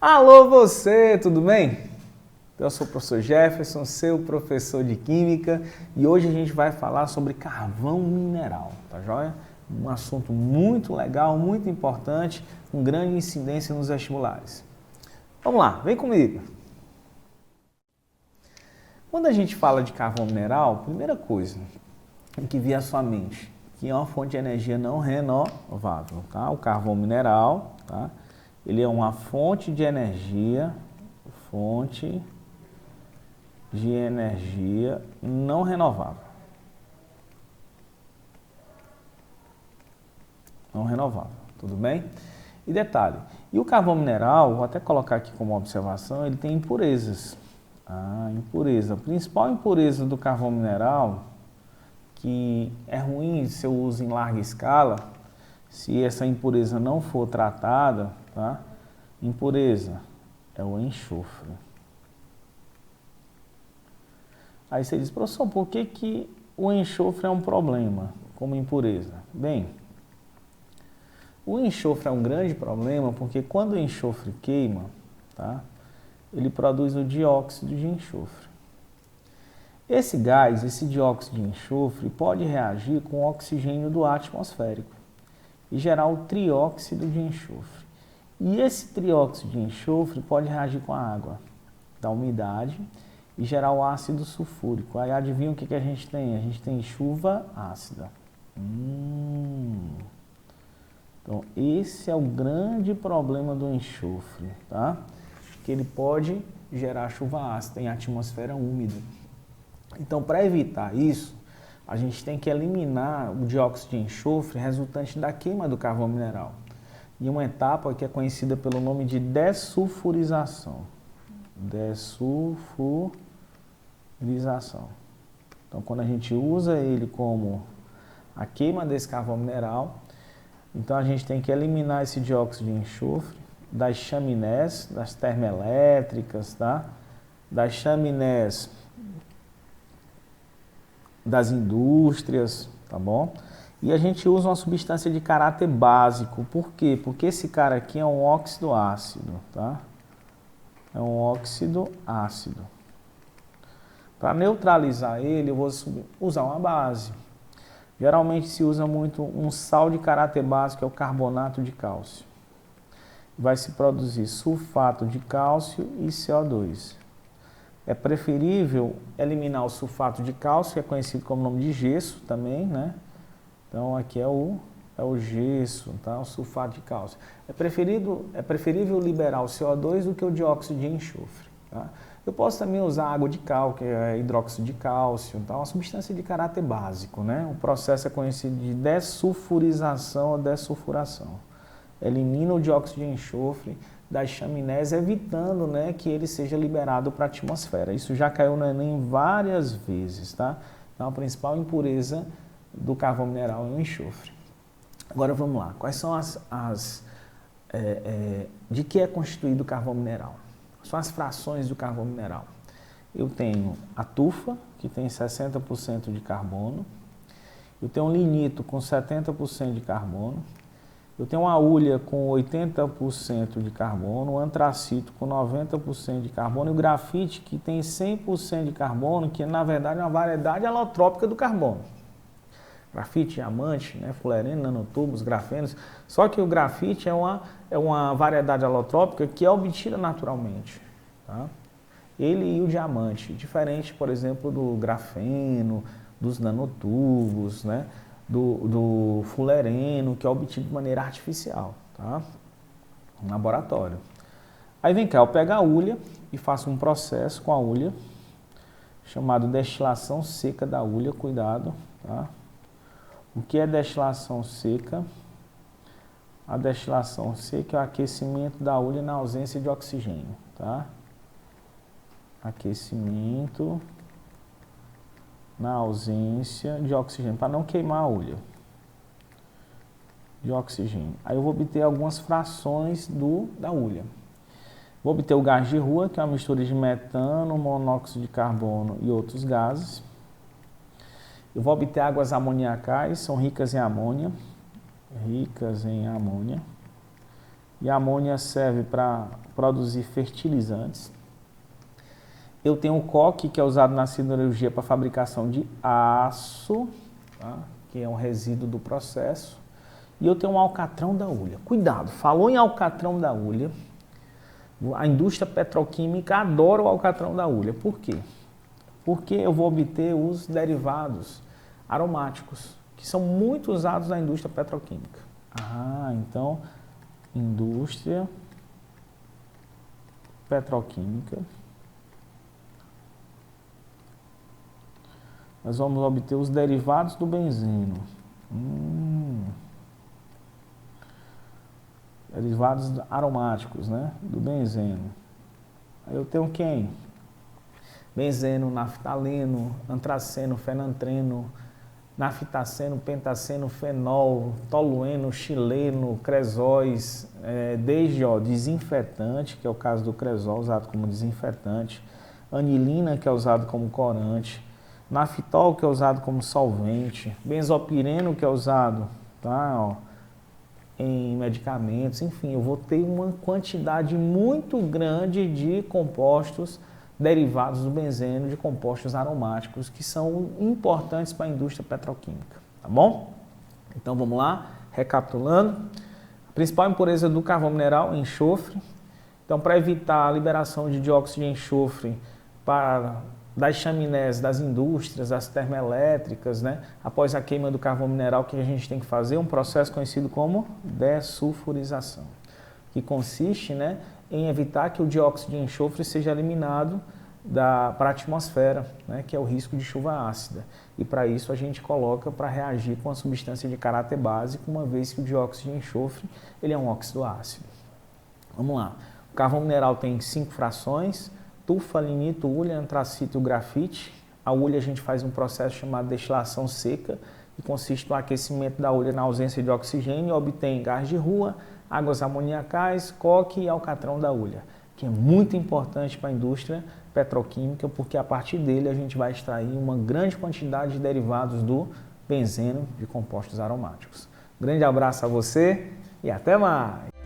Alô você, tudo bem? Eu sou o professor Jefferson, seu professor de Química, e hoje a gente vai falar sobre carvão mineral, tá joia? Um assunto muito legal, muito importante, com grande incidência nos vestibulares. Vamos lá, vem comigo! Quando a gente fala de carvão mineral, primeira coisa que vem à sua mente, que é uma fonte de energia não renovável, tá? O carvão mineral, tá? Ele é uma fonte de energia não renovável. Não renovável, tudo bem? E detalhe, e o carvão mineral, vou até colocar aqui como observação, ele tem impurezas. Impureza. A principal impureza do carvão mineral, que é ruim se eu uso em larga escala, se essa impureza não for tratada, tá? Impureza é o enxofre. Aí você diz, professor, por que o enxofre é um problema como impureza? Bem, o enxofre é um grande problema porque quando o enxofre queima, tá? Ele produz o dióxido de enxofre. Esse gás, esse dióxido de enxofre, pode reagir com o oxigênio do ar atmosférico e gerar o trióxido de enxofre. E esse trióxido de enxofre pode reagir com a água da umidade e gerar o ácido sulfúrico. Aí adivinha o que a gente tem? A gente tem chuva ácida. Então, esse é o grande problema do enxofre, tá? Que ele pode gerar chuva ácida em atmosfera úmida. Então, para evitar isso, a gente tem que eliminar o dióxido de enxofre resultante da queima do carvão mineral. E uma etapa que é conhecida pelo nome de dessulfurização. Dessulfurização. Então, quando a gente usa ele como a queima desse carvão mineral, então a gente tem que eliminar esse dióxido de enxofre das chaminés, das termoelétricas, tá? Das chaminés das indústrias, tá bom? E a gente usa uma substância de caráter básico. Por quê? Porque esse cara aqui é um óxido ácido, tá? É um óxido ácido. Para neutralizar ele, eu vou usar uma base. Geralmente se usa muito um sal de caráter básico, que é o carbonato de cálcio. Vai se produzir sulfato de cálcio e CO2. É preferível eliminar o sulfato de cálcio, que é conhecido como nome de gesso também, né? Então aqui é o gesso, tá? O sulfato de cálcio. É preferível liberar o CO2 do que o dióxido de enxofre, tá? Eu posso também usar água de cal, que é hidróxido de cálcio, tá? Uma substância de caráter básico, né? O processo é conhecido de dessulfurização ou dessulfuração. Elimina o dióxido de enxofre das chaminés, evitando, né, que ele seja liberado para a atmosfera. Isso já caiu no Enem várias vezes, tá? Então, a principal impureza do carvão mineral é o enxofre. Agora vamos lá. Quais são de que é constituído o carvão mineral? São as frações do carvão mineral. Eu tenho a tufa, que tem 60% de carbono. Eu tenho um lignito com 70% de carbono. Eu tenho uma hulha com 80% de carbono, o antracito com 90% de carbono e o grafite que tem 100% de carbono, que na verdade é uma variedade alotrópica do carbono. Grafite, diamante, né, fulereno, nanotubos, grafenos. Só que o grafite é uma variedade alotrópica que é obtida naturalmente, tá? Ele e o diamante, diferente, por exemplo, do grafeno, dos nanotubos, né? Do fulereno, que é obtido de maneira artificial, tá? No laboratório. Aí vem cá, eu pego a hulha e faço um processo com a hulha, chamado destilação seca da hulha, cuidado, tá? O que é destilação seca? A destilação seca é o aquecimento da hulha na ausência de oxigênio, tá? Aquecimento na ausência de oxigênio, para não queimar a hulha de oxigênio. Aí eu vou obter algumas frações da hulha. Vou obter o gás de rua, que é uma mistura de metano, monóxido de carbono e outros gases. Eu vou obter águas amoniacais, são ricas em amônia. E a amônia serve para produzir fertilizantes. Eu tenho o coque, que é usado na siderurgia para fabricação de aço, tá? Que é um resíduo do processo. E eu tenho um alcatrão da hulha. Cuidado, falou em alcatrão da hulha, a indústria petroquímica adora o alcatrão da hulha. Por quê? Porque eu vou obter os derivados aromáticos, que são muito usados na indústria petroquímica. Então, indústria petroquímica. Nós vamos obter os derivados do benzeno. Derivados aromáticos, né? Do benzeno. Aí eu tenho quem? Benzeno, naftaleno, antraceno, fenantreno, naftaceno, pentaceno, fenol, tolueno, xileno, cresóis, desde desinfetante, que é o caso do cresol, usado como desinfetante, anilina, que é usado como corante, naftol, que é usado como solvente, benzopireno, que é usado, tá, em medicamentos, enfim, eu vou ter uma quantidade muito grande de compostos derivados do benzeno, de compostos aromáticos, que são importantes para a indústria petroquímica, tá bom? Então vamos lá, recapitulando. A principal impureza do carvão mineral é enxofre. Então, para evitar a liberação de dióxido de enxofre das chaminés das indústrias, das termoelétricas, né? Após a queima do carvão mineral, o que a gente tem que fazer? Um processo conhecido como dessulfurização, que consiste, né, em evitar que o dióxido de enxofre seja eliminado para a atmosfera, né, que é o risco de chuva ácida. E para isso a gente coloca para reagir com a substância de caráter básico, uma vez que o dióxido de enxofre ele é um óxido ácido. Vamos lá. O carvão mineral tem 5 frações: tufa, lignito, hulha, antracito e grafite. A hulha a gente faz um processo chamado destilação seca, que consiste no aquecimento da hulha na ausência de oxigênio e obtém gás de rua, águas amoniacais, coque e alcatrão da hulha, que é muito importante para a indústria petroquímica, porque a partir dele a gente vai extrair uma grande quantidade de derivados do benzeno, de compostos aromáticos. Um grande abraço a você e até mais!